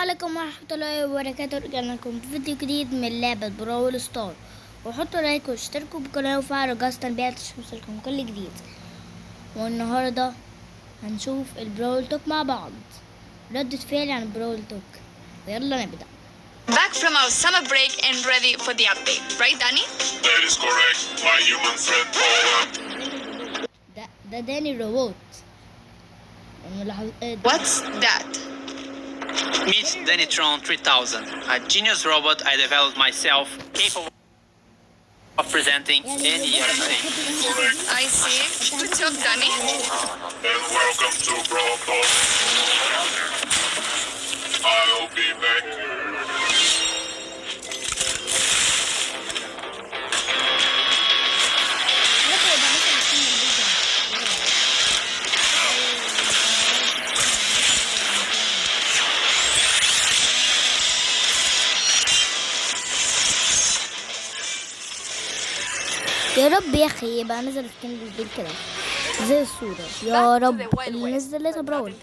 عليكم ورحمة الله وبركاته. رجعنا لكم في فيديو جديد من لعبة براول ستار، وحطوا لايك واشتركوا بالقناة وفعلوا جرس التنبيهات عشان يوصلكم كل جديد. والنهاردة هنشوف البراول توك مع بعض، ردة فعلي عن البراول توك. ويلا نبدأ. Back from our summer break and ready for the update, right, Danny? That is correct, my human friend Paula. ده داني الروبوت. What's that? Meet Dannytron 3000, a genius robot I developed myself, capable of presenting any update. I see. Good job, Danny. And welcome to Brawl Talk. I'll be back. يا رب يا اخي يبقى نزل سكين جديد كده زي الصورة. يا رب اللي نزلتها براول.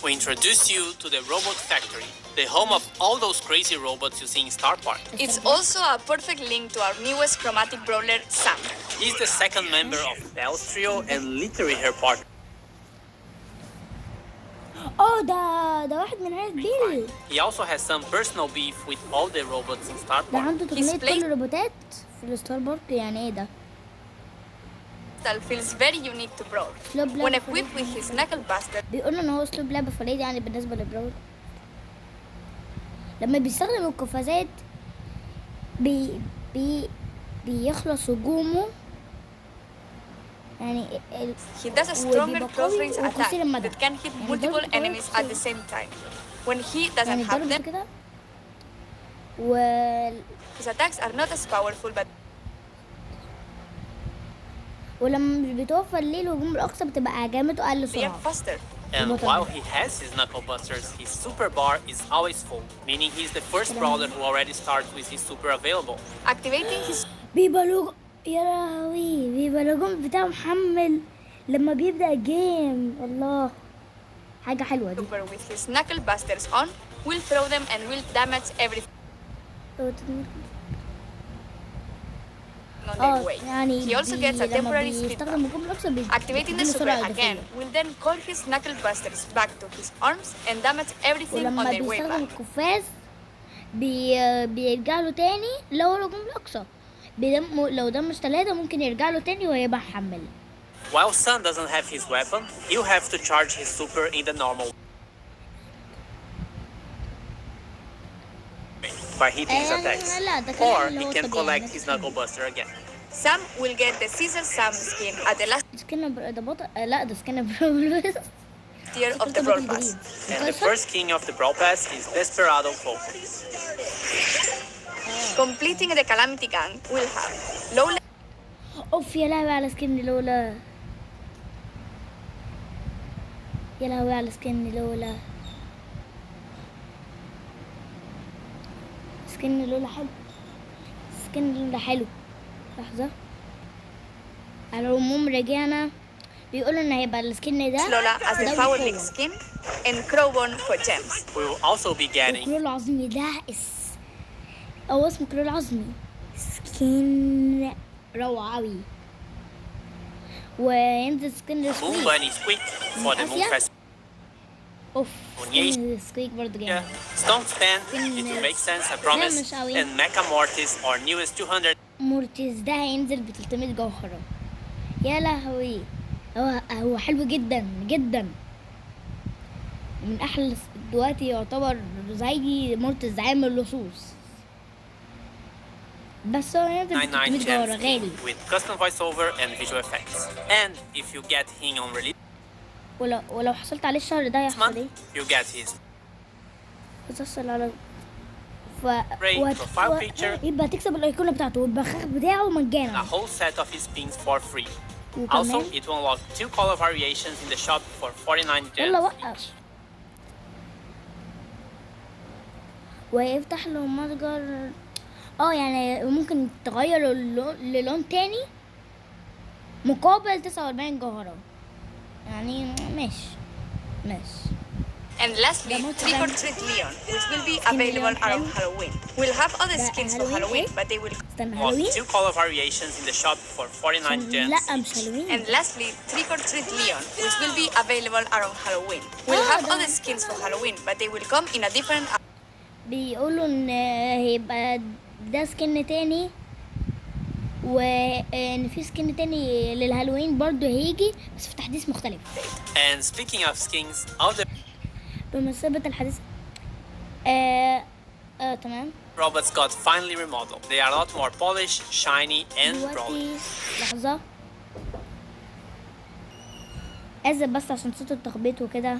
We introduce you to the Robot Factory, the home of all those crazy robots you see in Star Park. It's also a perfect link to our newest chromatic brawler, Sam. He's the second member of Bell's trio and literally her partner. ده واحد من عيلة بيل. He also has some personal beef with all the robots in Star ده Park. عنده تقنية كل الروبوتات في الستار بارك. يعني ايه ده؟ That feels very unique to Brawl. When equipped with his knuckle buster, بيقولوا ان هو اسلوب لعب فريد يعني بالنسبة لبراول. لما بيستخدم القفازات بيخلص هجومه. يعني he does a stronger close range attack المدى. that can hit multiple enemies at the same time. When he doesn't have them, كده his attacks are not as powerful, but ولما بيتوفر ليه الهجوم الأقصى بتبقى هجمته أقل they are سرعة. faster. And while he has his knuckle busters, his super bar is always full, meaning he's the first brawler who already starts with his super available. Activating his بيبقى يا لهوي بيبقى الهجوم بتاعه محمل لما بيبدأ الجيم. الله، حاجة حلوة دي. super with his knuckle busters on will throw them and will damage everything on their way. يعني He also gets a temporary speed بيستخدم bump. الهجوم الأقصى Activating the super again will then call his knuckle busters back to his arms and damage everything on ولما their way بيستخدم back. القفاز بيرجع له تاني لو الهجوم الأقصى. لو دمج 3 ممكن يرجع له تاني ويبقى محمل. While Sun doesn't have his weapon, you have to charge his super in the normal way by hitting his attacks, or he can collect his knuckle buster again. Sam will get the Caesar Sam skin at the last ده بطل. لا ده سكين براول tier of the Brawl Pass. And the first king of the Brawl Pass is Desperado Pope. Completing the Calamity Gang will have low اوف يا لهوي على سكن لولا. يا لهوي على سكن لولا. سكن لولا حلو. سكن لولا حلو. لحظة، على العموم رجعنا بيقولوا ان هيبقى السكن ده Lola as the Power League skin and Crowbone for gems. We will also be getting كرول العظمي ده او اسمه كرول عظمي. سكين روعة اوي. وينزل سكين Moon سكويك. Bunny Squeak for the Moon Festival. اوف سكين سكويك برضه جامد. Stone Span, it will make sense, I promise. And Mecha Mortis, our newest 200. مورتيز ده هينزل ب 300 جوهرة. يا لهوي، هو حلو جدا جدا. من احلى دلوقتي يعتبر زي مورتيز عامل لصوص. بس هو ينزل ب 300 جوهرة غالي. With custom voiceover and visual effects. And if you get him on release ولو حصلت عليه الشهر ده يحصل ايه؟ you get his بتحصل على profile picture, يبقى تكسب الايقونه بتاعته والبخاخ بتاعه a مجانا. whole set of his pins for free. وكمان Also, it will unlock 2 color variations in the shop for 49 يلا gems. وقف. ويفتح له متجر. يعني ممكن تغير للون تاني مقابل 49 جوهرة. يعني ماشي. And lastly, Trick or Treat Leon, which will be available around Halloween. We'll have other skins for Halloween, but they will. استنى Well, هالوين. 2 color variations in the shop for 49 gems. لا مش هالوين. And lastly, Trick or Treat Leon, which will be available around Halloween. We'll have other skins for Halloween, but they will come in a different. بيقولوا ان هيبقى ده سكن تاني وان في سكن تاني للهالوين برضو هيجي بس في تحديث مختلف. And speaking of skins, all the بمناسبة الحديث تمام. robots got finally remodeled. They are a lot more polished, shiny, and brawly. دلوقتي لحظة أزل بس عشان صوت التخبيط وكده.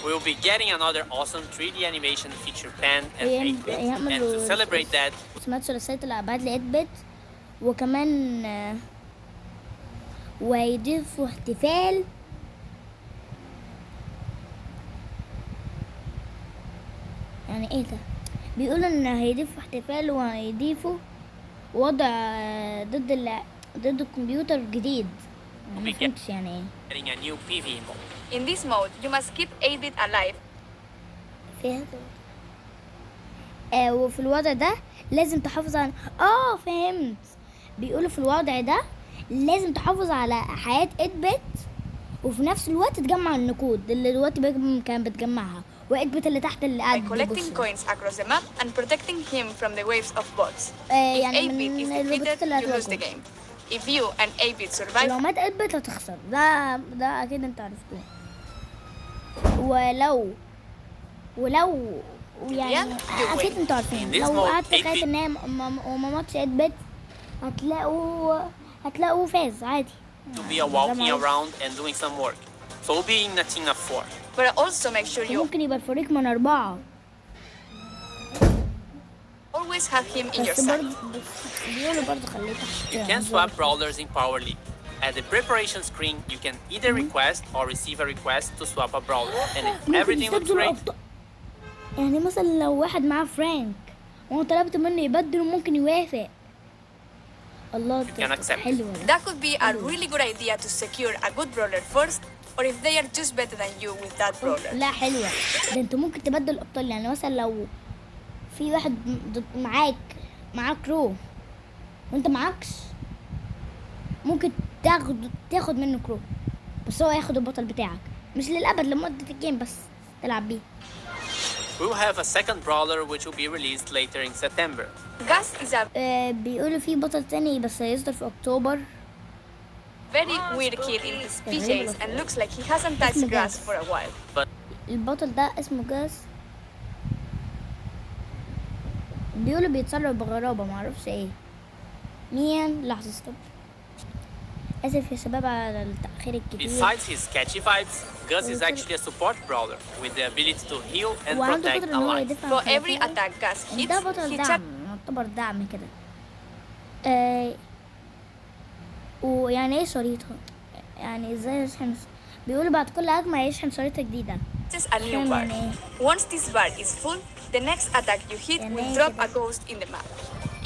We will be getting another awesome 3D animation feature pan and 8 bit. And to يعملوا celebrate that, رسومات ثلاثية الأبعاد ل 8 بت وكمان وهيضيفوا احتفال يعني ايه ده؟ بيقولوا ان هيضيفوا احتفال وهيضيفوا وضع ضد الكمبيوتر جديد. ما فهمتش يعني ايه. getting a new PV mode. In this mode, you must keep 8-bit alive. فيها وفي الوضع ده لازم تحافظ على فهمت. بيقولوا في الوضع ده لازم تحافظ على حياة 8 بت وفي نفس الوقت تجمع النقود اللي دلوقتي كان بتجمعها و8 اللي تحت اللي By قاعد collecting coins across the map and protecting him from the waves of bots. يعني If 8-bit is من الروبوتات defeated, اللي you lose the هتواجهه. game. If you and 8-bit survive, لو مات 8 بت هتخسر. ده اكيد انت عرفتوه. ولو يعني you اكيد win. انتوا عارفين In this لو mode, قعدت 8 لغايه ان هي وما ماتش 8 بت هتلاقوا فاز عادي. To be walking around and doing some work. So we'll be in a team of 4. but also make sure you ممكن يبقى الفريق من 4 always have him in your بس side. برضه بيقولوا برضه خليه تحت. You can swap brawlers in Power League. At the preparation screen, you can either request or receive a request to swap a brawler. And if ممكن everything looks يستبدلوا great, الأبطال. يعني مثلا لو واحد معاه فرانك وانا طلبت منه يبدله ممكن يوافق. الله can accept. حلوة ده. That could be a really good idea to secure a good brawler first, or if they are just better than you with that brawler. لا حلوة ده انت ممكن تبدل الابطال. يعني مثلا لو في واحد معاك كرو وانت معاكش ممكن تاخد منه كرو بس هو ياخد البطل بتاعك مش للأبد لمدة الجيم بس تلعب بيه. we will have a second brawler which will be released later in September. Gus is a بيقولوا في بطل تاني بس هيصدر في أكتوبر. very weird kid in his PJs and looks like he hasn't touched grass for a while. But البطل ده اسمه جاس. بيقولوا بيتصرف بغرابة معرفش ايه. لحظة ستوب. آسف يا شباب على التأخير الكتير. besides his catchy vibes, Gus is actually a support brawler with the ability to heal and وعنده protect قدرة ان هو allies. يدافع For عن every حياته. attack Gus hits, ده بطل he دعم يعتبر دعم كده. ويعني ايه شريطة؟ يعني ازاي يشحن؟ بيقولوا بعد كل هجمة يشحن شريطة جديدة. charges a new bar. Once this bar is full, the next attack you hit will drop a ghost in the map.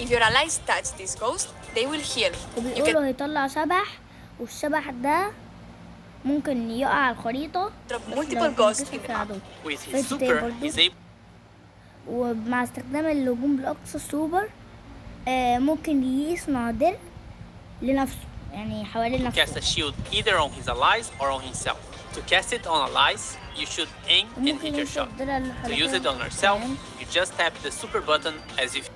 If your allies touch this ghost, they will heal. You وبيقولوا can هيطلع شبح والشبح ده ممكن يقع على الخريطة. drop multiple ghosts in the map. With his super, he's able ومع استخدام الهجوم بالأقصى السوبر ممكن يصنع درع لنفسه يعني حوالين to cast نفسه. a shield either on his allies or on himself. To cast it on allies, you should aim and ممكن hit your ينشر shot. درع To use it on للحلقات. yourself, you just tap the super button as if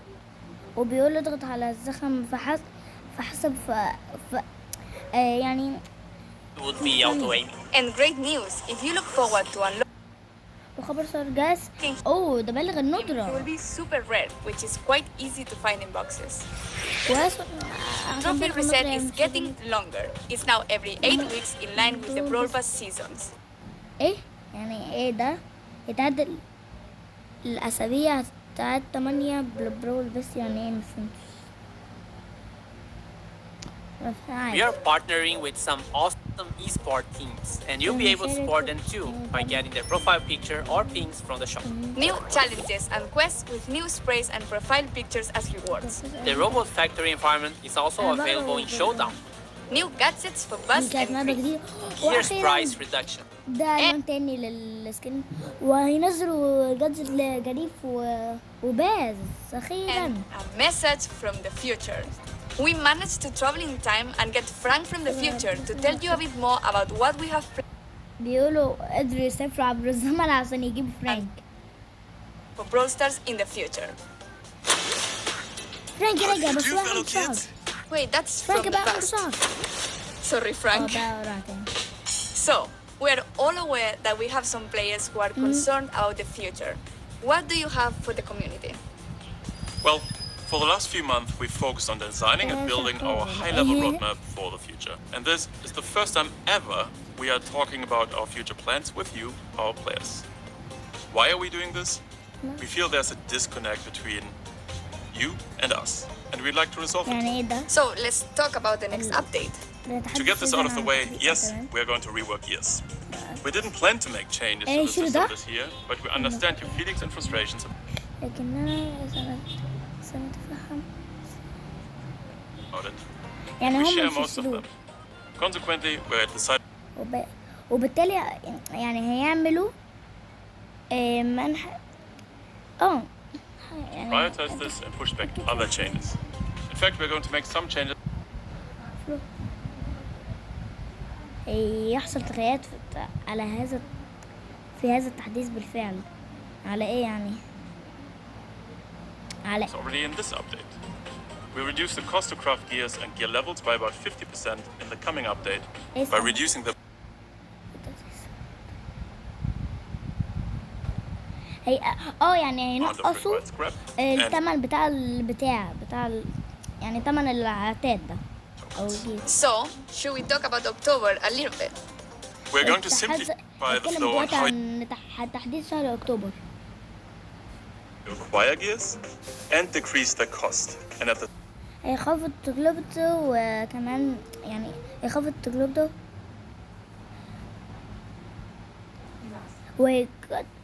وبيقول اضغط على الزخم فحسب يعني you would be auto aiming. And great news, if you look forward to unlock, وخبر سرجاس ده بلغ it will الندرة. be super rare, which is quite easy to find in boxes. Trophy reset is getting longer. It's now every 8 weeks in line with the Brawl Pass seasons. ايه يعني ايه ده يتعدل الأسابيع بتاعت 8 بالبرول بس يعني ايه مفهمتش. We are partnering with some awesome esport teams, and you'll be able to support them too by getting their profile picture or pings from the shop. New challenges and quests with new sprays and profile pictures as rewards. The Robot Factory environment is also available in Showdown. New gadgets for Buzz كانت and لعبة Free. جديدة Here's وأخيراً price reduction. ده لون تاني للسكن، وهينزلوا جدول جديد وباز أخيرا. And a message from the future. We managed to travel in time and get Frank from the future to tell you a bit more about what we have planned بيقولوا قدروا يسافروا عبر الزمن عشان يجيبوا فرانك. for Brawl Stars in the future. فرانك رجع بس You بقى fellow عنده شعر. kids. Wait, that's فرانك from the بقى عنده past. شعر. Sorry, Frank. بقى راح تاني. So, we are all aware that we have some players who are concerned about the future. What do you have for the community? Well, for the last few months, we've focused on designing and building our high-level roadmap for the future. And this is the first time ever we are talking about our future plans with you, our players. Why are we doing this? We feel there's a disconnect between you and us, and we'd like to resolve it. يعني إيه ده؟ So, let's talk about the next update. To get this out of the way, yes, we are going to rework years. We didn't plan to make changes to the شنو system ده؟ this year, but we understand your feelings and frustrations. لكننا سنتفهم. About it. يعني We هم share مش most of يشيلوه. them. Consequently, we're deciding وبالتالي يعني هيعملوا منح يعني prioritize this and push back other changes. In fact, we're going to make some changes. يحصل تغييرات على في هذا التحديث بالفعل. على ايه يعني؟ على It's already in this update. We reduce the cost to craft gears and gear levels by about 50% in the coming update by reducing the هي يعني amount of هينقصوا required scrap and الثمن بتاع يعني ثمن العتاد ده او الجيز. So, should we talk about October a little bit? we're going to simplify the هتكلم flow on دلوقتي how عن تحديث شهر اكتوبر. you acquire gears and decrease their cost. And at the هيخفض تجربته وكمان يعني هيخفض تجربته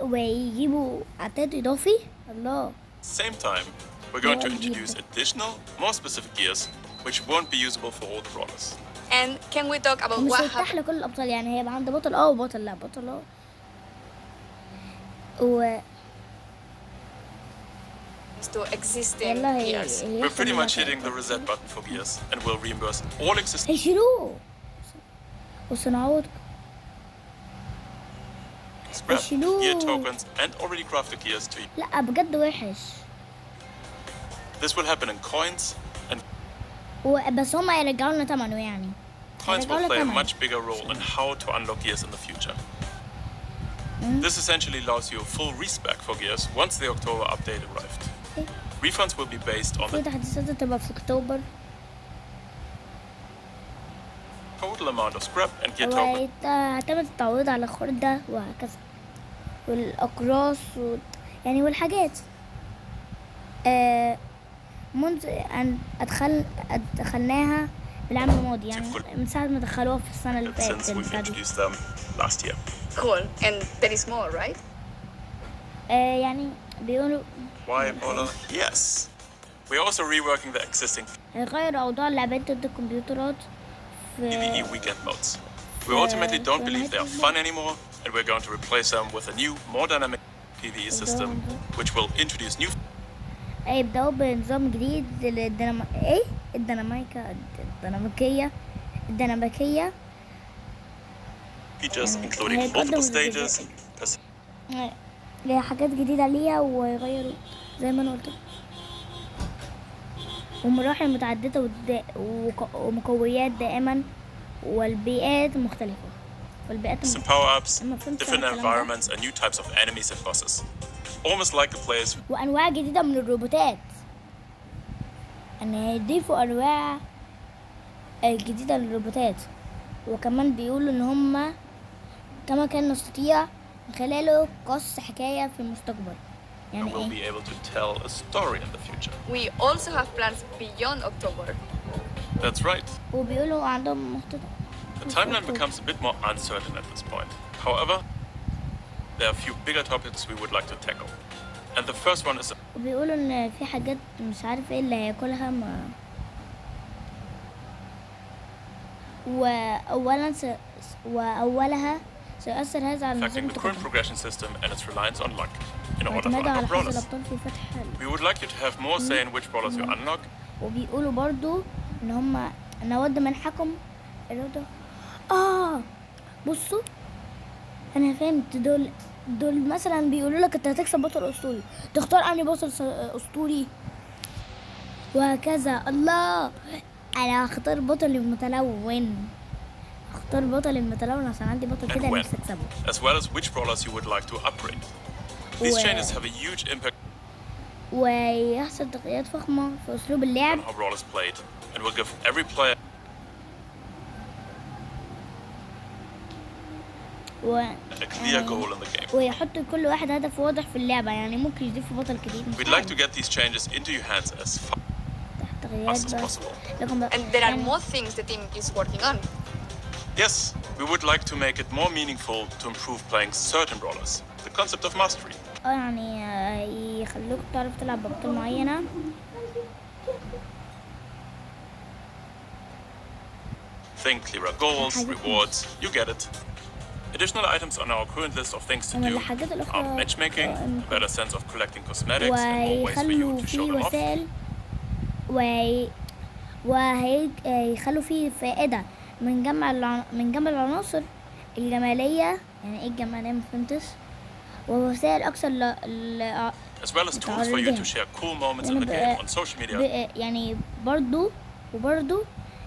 ويجيبوا عتاد إضافي. الله. same time, we're going to introduce additional, more specific gears which won't be usable for all the brawlers. And can we talk about مش what هيفتح happened لكل الأبطال، يعني هيبقى عنده بطل وبطل لا بطل و to existing يلا gears? We're pretty much hitting the reset button for gears and will reimburse all existing هيشيلوه وصناعات scrap, هيشيلوه. gear tokens and already crafted gears to you. لا بجد وحش. This will happen in coins, and بس هما يرجعوا لنا ثمنه يعني. coins will هيرجعوا play a لنا much bigger role in how to unlock gears in the future. This essentially allows you a full respec for gears once the October update arrived. Refunds will be based on في the تحديثات تبقى في أكتوبر total amount of scrap and gear tokens وهيعتمد التعويض على الخردة وهكذا والأقراص يعني والحاجات منذ أن أدخلناها بالعام الماضي، يعني من ساعة ما دخلوها في السنة اللي since فاتت. we've introduced them last year. Cool. And there is more, right? يعني بيقولوا Why, Paula? Yes. We're also reworking the existing هيغيروا أوضاع اللعبات ضد الكمبيوترات PvE في weekend modes. We ultimately don't believe they are fun anymore, and we're going to replace them with a new, more dynamic PvE system, which will introduce new هيبدأوا بنظام جديد الديناميكية features, including هيقدموا multiple stages, ليها حاجات جديدة ليها ويغيروا زي ما أنا قلت ومراحل متعددة ومقويات دائما والبيئات مختلفة some power-ups, أما فهمت different الكلام ده. environments, and new types of enemies and bosses. Almost like the players وأنواع جديدة من الروبوتات، أن هيضيفوا أنواع جديدة للروبوتات، وكمان بيقولوا إن هما كما كان نستطيع من خلاله قص حكاية في المستقبل. يعني will be able to tell a story in the future. We also have plans beyond October. That's right. وبيقولوا عندهم مخطط. The timeline becomes a bit more uncertain at this point. However, there are a few bigger topics we would like to tackle. And the first one is وبيقولوا إن في حاجات مش عارف إيه اللي هياكلها وأولها سيؤثر هذا على نظام affecting the current التقدم progression system and its reliance on luck in order to واعتماده على unlock حظ brawlers. الأبطال في فتح We would like you to have more say in which brawlers you unlock. وبيقولوا برضو ان هما نود منحكم الرضا. بصوا انا فهمت، دول مثلا بيقولوا لك انت هتكسب بطل اسطوري، تختار انهي بطل اسطوري وهكذا. الله، انا هختار بطل المتلون، هختار بطل المتلون عشان عندي بطل And كده when, نفسي اكسبه. as well as which brawlers you would like to upgrade. These changes have a huge impact ويحصل تغييرات فخمة في اسلوب اللعب on how brawlers played and will give every player a clear goal in the game. ويحط كل واحد هدف واضح في اللعبة، يعني ممكن يضيفوا بطل جديد. We'd like to get these changes into your hands as تغييرات fast as بس. possible. لكن And there are more things the team is working on. Yes, we would like to make it more meaningful to improve playing certain brawlers. The concept of mastery. يعني يخلوك تعرف تلعب بأبطال معينة. Think clearer goals, rewards, you get it. Additional items on our current list of things to ومن do الحاجات الأخرى are matchmaking, a better sense of collecting cosmetics, and more ways for you ويخلوا to show فيه them off. وسائل وهيخلوا فيه فائدة من جمع العناصر الجمالية. يعني ايه الجمالية؟ مفهمتش. ووسائل أكثر As well as tools for you to share cool moments in the game on social media. يعني وبرضو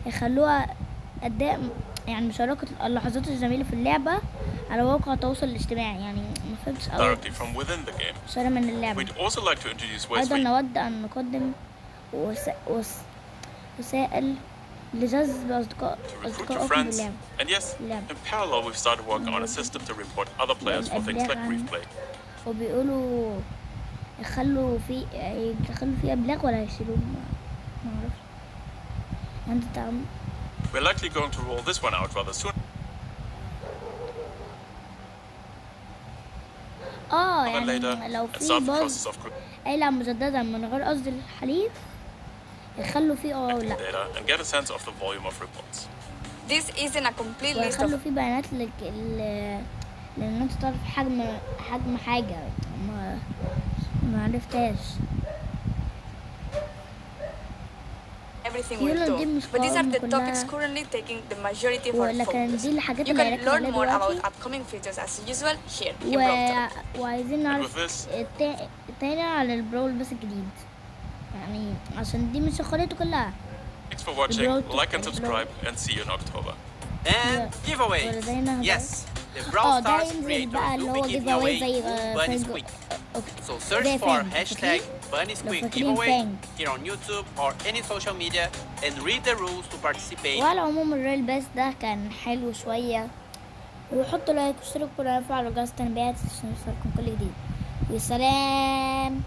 يخلوها أداء، يعني مشاركة اللحظات الجميلة في اللعبة على مواقع التواصل الاجتماعي. يعني ما فهمتش Directly from within the game. إشارة من اللعبة. We'd also like to introduce ways أيضا for you نود أن نقدم وسائل لجذب to recruit your أصدقائكم friends. باللعبة. And yes, in parallel, we've started working on a system to report other players for things like brief play. وبيقولوا يخلوا في أبلاغ ولا يشيلوه، ما أعرفش. أنت تعمل We're likely going to roll this one out rather soon. يعني later لو and في start the باظ process of قلع مجددا من غير قصد الحليف يخلوا فيه collecting لا، data and get a sense of the volume of reports. This isn't a complete list ويخلوا of فيه بيانات لأن أنت تعرف حجم حاجة ما عرفتهاش. everything يقولوا we'll دي do. مش But these are the قوائم topics كلها. currently taking the majority of our ولكن focus. دي الحاجات You اللي can هركز عليها learn more about دلوقتي. upcoming features as usual here in Brawl Talk. وعايزين And نعرف with this, التاني على البراول بس الجديد، يعني عشان دي مش خريطته كلها. thanks for watching, الBrawl like and Talk. subscribe, and see you in October. And giveaways. ولدينا Yes, the Brawl ده Stars ينزل بقى creators اللي will هو be جيف giving اواي away زي Bunny Squeak. So search زي for فانج. hashtag Bunny Squeak فاكرين giveaway فانج. here on YouTube or any social media and read the rules to participate. وعلى العموم الريل باس ده كان حلو شوية، وحطوا لايك واشتركوا وفعلوا جرس التنبيهات عشان يوصلكم كل جديد. وسلام.